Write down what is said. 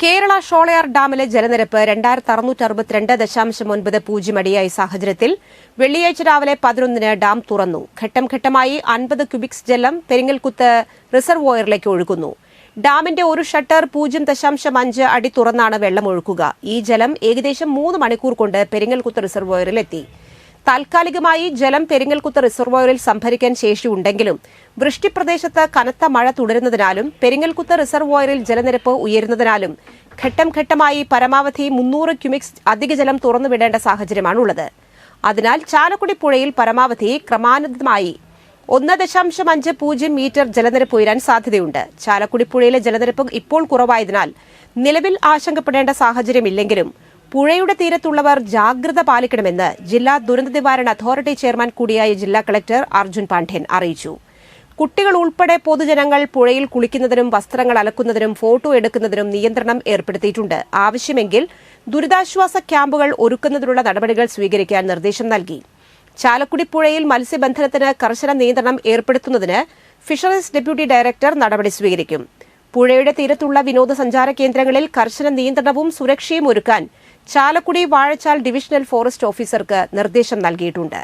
കേരള ഷോളയാർ ഡാമിലെ ജലനിരപ്പ് 2662.90 അടിയായ സാഹചര്യത്തിൽ വെള്ളിയാഴ്ച രാവിലെ 11-ന് ഡാം തുറന്നു. ഘട്ടം ഘട്ടമായി 50 ക്യൂബിക്സ് ജലം പെരിങ്ങൽകുത്ത് റിസർവോയറിലേക്ക് ഒഴുകുന്നു. ഡാമിന്റെ ഒരു ഷട്ടർ 0.5 അടി തുറന്നാണ് വെള്ളം ഒഴുക്കുക. ഈ ജലം ഏകദേശം 3 മണിക്കൂർ കൊണ്ട് പെരിങ്ങൽകുത്ത് റിസർവോയറിലെത്തി. താൽക്കാലികമായി ജലം പെരിങ്ങൽകുത്ത് റിസർവോയറിൽ സംഭരിക്കാൻ ശേഷിയുണ്ടെങ്കിലും വൃഷ്ടിപ്രദേശത്ത് കനത്ത മഴ തുടരുന്നതിനാലും പെരിങ്ങൽകുത്ത് റിസർവോയറിൽ ജലനിരപ്പ് ഉയരുന്നതിനാലും ഘട്ടം ഘട്ടമായി പരമാവധി 300 ക്യൂബിക്സ് അധിക ജലം തുറന്നുവിടേണ്ട സാഹചര്യമാണുള്ളത്. അതിനാൽ ചാലക്കുടി പുഴയിൽ പരമാവധി ക്രമാനുഗതമായി 1.50 മീറ്റർ ജലനിരപ്പ് ഉയരാൻ സാധ്യതയുണ്ട്. ചാലക്കുടി പുഴയിലെ ജലനിരപ്പ് ഇപ്പോൾ കുറവായതിനാൽ നിലവിൽ ആശങ്കപ്പെടേണ്ട സാഹചര്യമില്ലെങ്കിലും പുഴയുടെ തീരത്തുള്ളവർ ജാഗ്രത പാലിക്കണമെന്ന് ജില്ലാ ദുരന്ത നിവാരണ അതോറിറ്റി ചെയർമാൻ കൂടിയായ ജില്ലാ കളക്ടർ അർജുൻ പാണ്ഡ്യൻ അറിയിച്ചു. കുട്ടികൾ ഉൾപ്പെടെ പൊതുജനങ്ങൾ പുഴയിൽ കുളിക്കുന്നതിനും വസ്ത്രങ്ങൾ അലക്കുന്നതിനും ഫോട്ടോ എടുക്കുന്നതിനും നിയന്ത്രണം ഏർപ്പെടുത്തിയിട്ടുണ്ട്. ആവശ്യമെങ്കിൽ ദുരിതാശ്വാസ ക്യാമ്പുകൾ ഒരുക്കുന്നതിനുള്ള നടപടികൾ സ്വീകരിക്കാൻ നിർദ്ദേശം നൽകി. ചാലക്കുടി പുഴയിൽ മത്സ്യബന്ധനത്തിന് കർശന നിയന്ത്രണം ഏർപ്പെടുത്തുന്നതിന് ഫിഷറീസ് ഡെപ്യൂട്ടി ഡയറക്ടർ നടപടി സ്വീകരിക്കും. പുഴയുടെ തീരത്തുള്ള വിനോദസഞ്ചാര കേന്ദ്രങ്ങളിൽ കർശന നിയന്ത്രണവും സുരക്ഷയും ഒരുക്കാൻ ചാലക്കുടി വാഴച്ചാൽ ഡിവിഷണൽ ഫോറസ്റ്റ് ഓഫീസർക്ക് നിർദ്ദേശം നൽകിയിട്ടുണ്ട്.